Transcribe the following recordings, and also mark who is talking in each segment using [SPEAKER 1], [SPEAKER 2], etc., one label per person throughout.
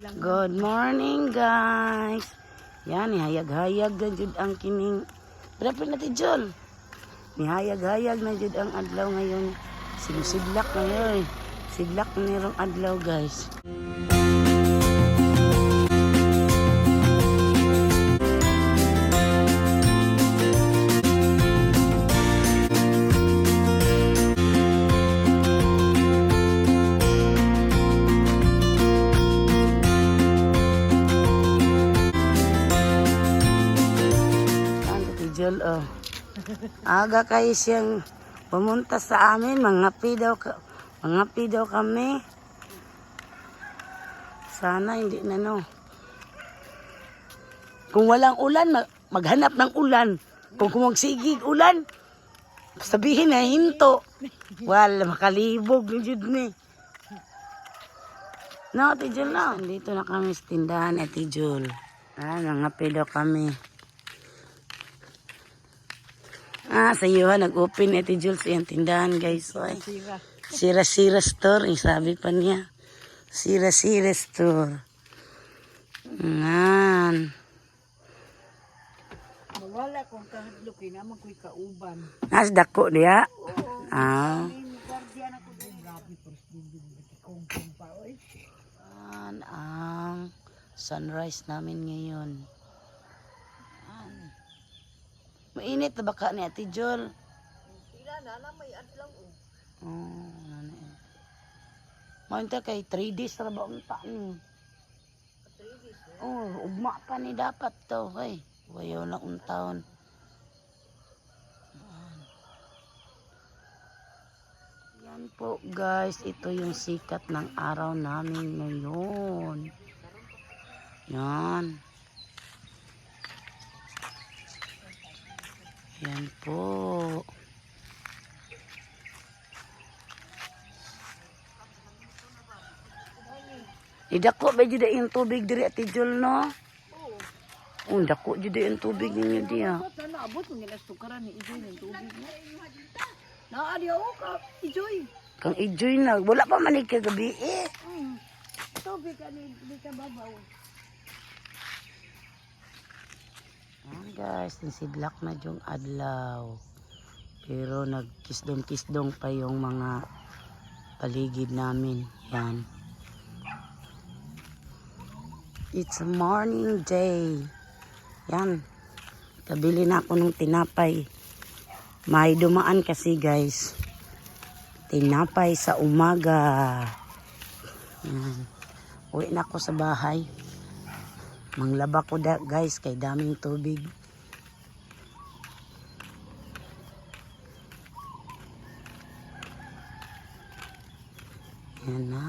[SPEAKER 1] Good morning, guys. Yan, nihayag-hayag na jud ang kining. Berapa na tijol? Nihayag-hayag na jud ang adlaw ngayon. Siglack na yun. Siglak na nirong adlaw, guys. Oh. Aga kayo siyang pumunta sa amin, mangapi daw kami. Sana hindi na no. Kung walang ulan, maghanap ng ulan. Kung magsigig ulan, sabihin na hinto. Wala, makalibog ni Jud ni. No, Tijol na. Dito na kami sa tindahan, Tijol. Mangapi daw kami. Sa iyo nag-open Jules yung tindahan, guys. Sira-sira store, sabi pa niya. Sira-sira store. Ngan.
[SPEAKER 2] Wala kong kahadlok, naman ko'y kauban.
[SPEAKER 1] Dako diya? Ang sunrise namin ngayon. Mainit na baka ni Ate Jol.
[SPEAKER 2] Ila na may adlaw.
[SPEAKER 1] Maunta kay 3 days ra ba unta ni.
[SPEAKER 2] 3 days.
[SPEAKER 1] Ugma pa ni dapat to kay. Wayo na untaon. Yan po, guys, ito yung sikat ng araw namin ngayon. Yan. Yan po. Idako ba jud yung tubig diri Ate Jol, no? Oo. Dako jud yung tubig ninyo diya.
[SPEAKER 2] Sana abot mo nila sukaran ni Ijoy ng tubig mo. Naadi ako ka, Ijoy.
[SPEAKER 1] Kang Ijoy na, wala pa man kagabi eh.
[SPEAKER 2] Tubig ka ni ka babaw.
[SPEAKER 1] Guys, nasiglak na yung adlaw. Pero nagkisdong-kisdong pa yung mga paligid namin. Yan. It's a morning day. Yan. Kabili na ako ng tinapay. May dumaan kasi, guys. Tinapay sa umaga. Yan. Uwi na ako sa bahay. Manglaba ko guys, kay daming tubig. Yan na.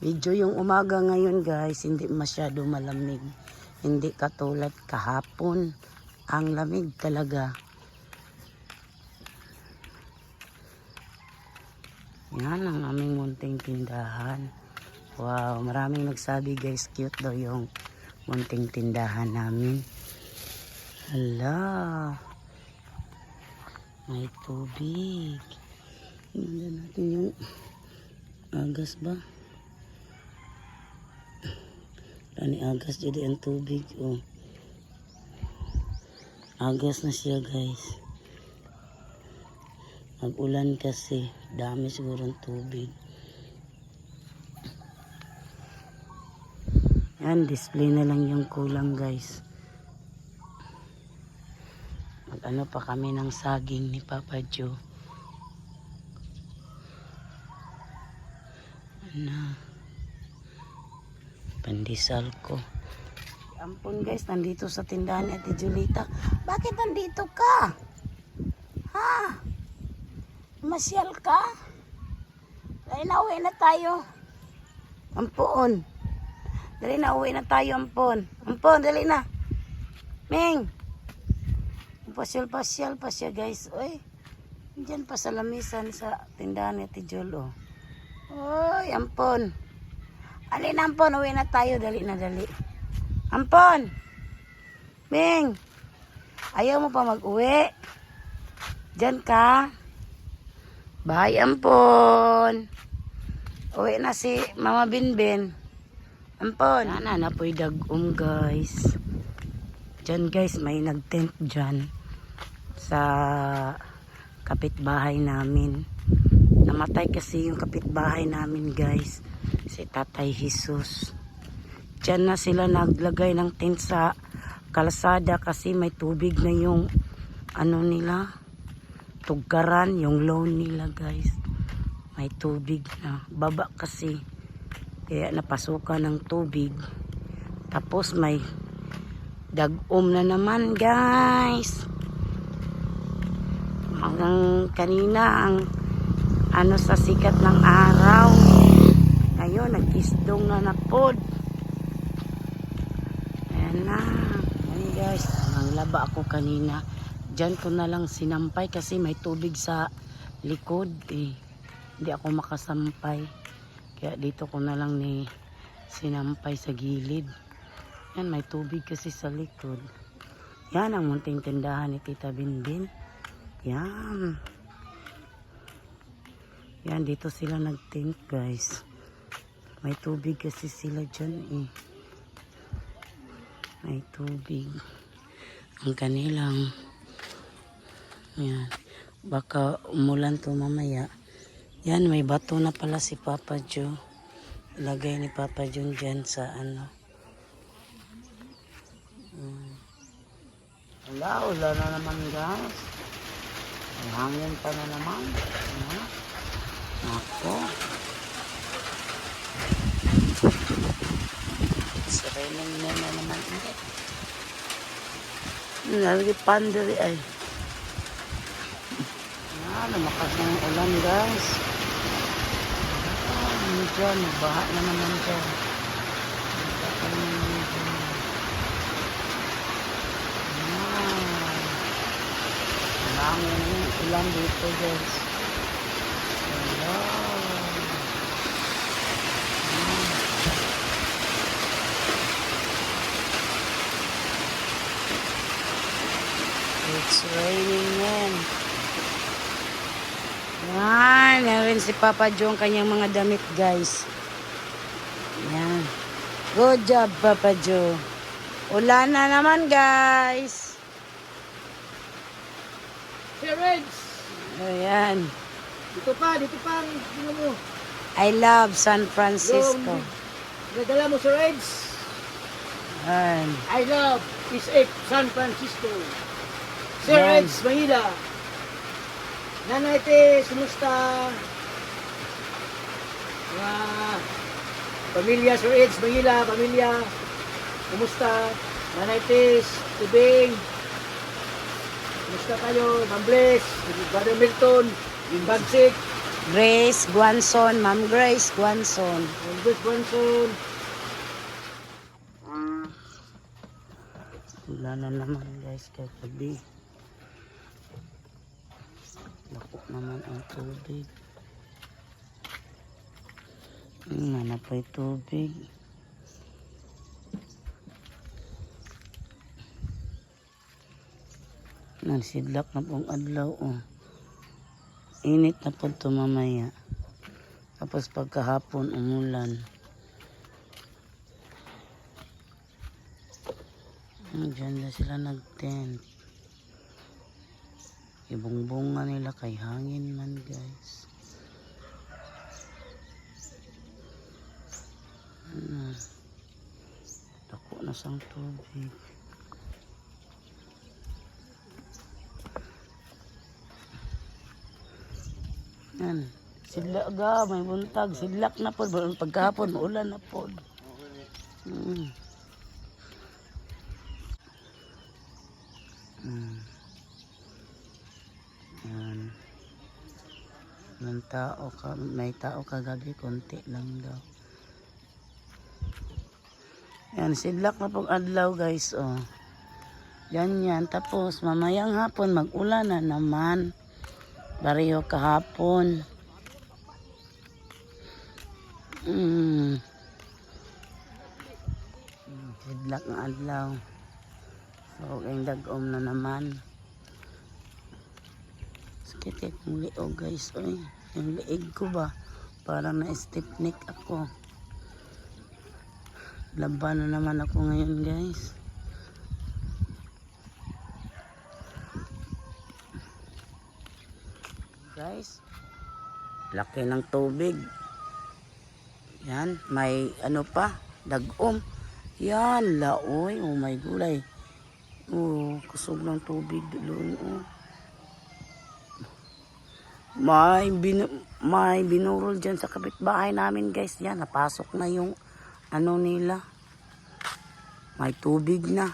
[SPEAKER 1] Medyo yung umaga ngayon, guys, hindi masyado malamig. Hindi katulad kahapon. Ang lamig talaga. Yan ang aming munting tindahan. Wow, maraming nagsabi, guys, cute daw yung munting tindahan namin. Hala. May tubig. Tingnan natin yung agas ba? Ani agas jadi ang tubig, oh. Agas na siya, guys. Mag-ulan kasi, dami siguro ang tubig. Yan, display na lang yung kulang, guys. Mag-ano pa kami ng saging ni Papa Joe. Ano? Pandesal ko. Ampun, guys, nandito sa tindahan ni Ate Julita. Bakit nandito ka? Ha? Masyal ka? Dali na uwi na tayo. Ampun. Dali na uwi na tayo, Ampun. Ampun, dali na. Ming. Pasyal pa siya, guys. Uy. Diyan pa sa lamisan sa tindahan ni Ate Jol, oh. Oy, Ampun. Alin, Ampon, uwi na tayo. Dali na, dali. Ampon! Bing! Ayaw mo pa mag-uwi? Diyan ka? Bye, Ampon! Uwi na si Mama Binbin. Ampon! Nana na po'y dag-um, guys. Diyan, guys, may nag-tent dyan sa kapitbahay namin. Namatay kasi yung kapitbahay namin, guys. Si Tatay Jesus. Diyan na sila naglagay ng tent sa kalsada kasi may tubig na yung ano nila, tugkaran, yung lawn nila, guys. May tubig na. Baba kasi. Kaya napasukan ng tubig. Tapos may dag-om na naman, guys. Hanggang kanina ang ano sa sikat ng araw. Ngayon, nag-isdong na napod. Ayan na. Ayan, guys. Ang laba ako kanina. Diyan ko na lang sinampay kasi may tubig sa likod. Hindi ako makasampay. Kaya dito ko na lang ni sinampay sa gilid. Yan, may tubig kasi sa likod. Yan ang munting tindahan ni Tita Binbin. Yan. Yan, dito sila nag-tent, guys. May tubig kasi sila dyan, eh. May tubig. Ang kanilang. Yan. Baka umulan to mamaya. Yan, may bato na pala si Papa Joe. Ilagay ni Papa Joe dyan sa ano. Wala na naman, guys. May hangin pa na naman. Ako. It's raining na naman ulit. Nalagi pandari ay. Lumakas na yung ulan, guys. Dyan, baha na naman dyan. Hangin yung ulan dito, guys. It's raining, man. Yan, meron si Papa Joe ang kanyang mga damit, guys. Yan. Good job, Papa Joe. Ulan na naman, guys.
[SPEAKER 2] Hey, Reds!
[SPEAKER 1] Ayan.
[SPEAKER 2] Dito pa, tingnan mo.
[SPEAKER 1] I love San Francisco.
[SPEAKER 2] Nadala mo sa Reds.
[SPEAKER 1] Ayan.
[SPEAKER 2] I love SF San Francisco. Sir
[SPEAKER 1] Yan.
[SPEAKER 2] Reds, Manila. Nanay Tes, kumusta? Mga pamilya, Sir Reds, Manila, pamilya. Kumusta? Nanay Tes, Tubing. Kumusta kayo? Ma'am Bless, Brother Milton, yung Bagsik,
[SPEAKER 1] Grace Guanson, Ma'am Grace Guanson.
[SPEAKER 2] Ma'am Bless Bronson.
[SPEAKER 1] Wala na naman, guys, kahit gabi. Lako naman ang tubig. Mana pa yung tubig. Nagsidlak na pong adlaw, oh. Init na po ito mamaya. Tapos pagkahapon, umulan. Diyan na sila nag-tent. Ibungbunga nila kay hangin man, guys. Dako na sang tubig. Yan. Sidlak ga, may buntag. Sidlak na po. Pagkahapon, ulan na po. Yan. Ng tao ka, may tao kagabi, konti lang daw. Yan, sidlak na pong adlaw, guys, oh. Yan. Tapos, mamayang hapon, mag-ulan na naman. Bariho kahapon. Sidlak ng adlaw. So, ang dagom na naman. Sakit yung liog guys. Oy, yung liig ko ba? Parang na-stiff neck ako. Laban na naman ako ngayon guys. Guys, laki ng tubig. Yan, may ano pa, dagom. Yan, laoy. Oh my gulay. Oh, kusog ng tubig doon. Oh. May binurol dyan sa kapitbahay namin guys. Yan, napasok na yung ano nila. May tubig na.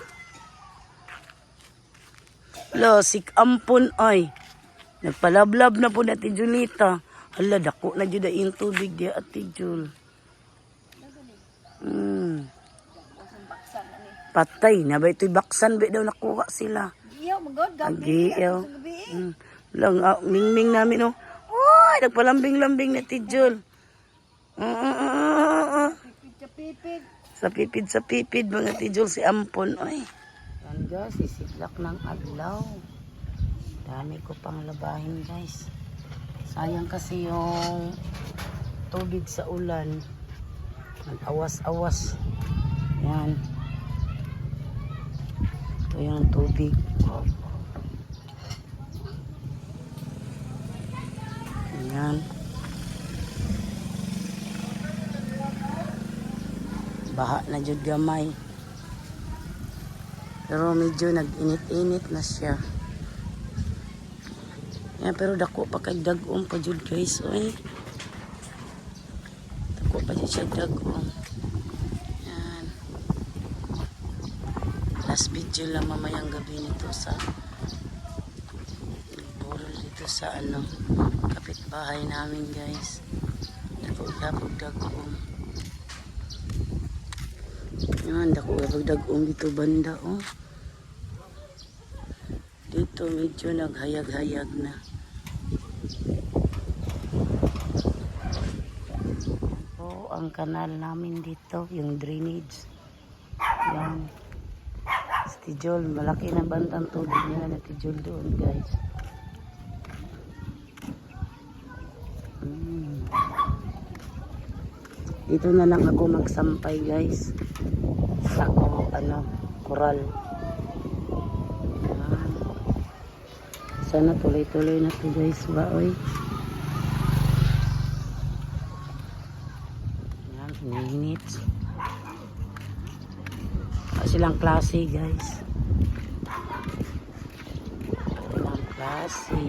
[SPEAKER 1] Lo, sik ampon ay. Nagpalablab na po natin Julita. Hala, dako na dyan yung tubig di ati Jul. Patay na ba ito'y baksan ba daw nakuha sila.
[SPEAKER 2] Giyaw, magod, gabi.
[SPEAKER 1] Agiyaw. Lang, mingming namin oh. Uy, nagpalambing-lambing na Tijol.
[SPEAKER 2] Pipid.
[SPEAKER 1] Sa pipid mga Tijol si Ampon. Oy. Yan guys, isitlak ng adlaw. Dami ko pang labahin guys. Sayang kasi yung tubig sa ulan. Nag-awas-awas. Yan. Ito yung tubig. Yan. Baha na jud gamay. Pero medyo nag-init-init na siya. Yan, pero dako pa kay dagom pa jud guys. Oy. Dako pa jud siya dagom. Yan. Last video lang mamayang gabi nito sa burol dito sa ano kapitbahay namin guys. Dako dagom. Yan, dako dagom dito banda oh. Dito medyo naghayag-hayag na. Oh, ang kanal namin dito, yung drainage. Yan. Tijol, malaki na bantang tubig nila na Tijol doon, guys. Dito na lang ako magsampay, guys. Sa koral. Sana tuloy-tuloy na to guys ba oy. Yan, hinihinit. Silang klase guys. Silang klase.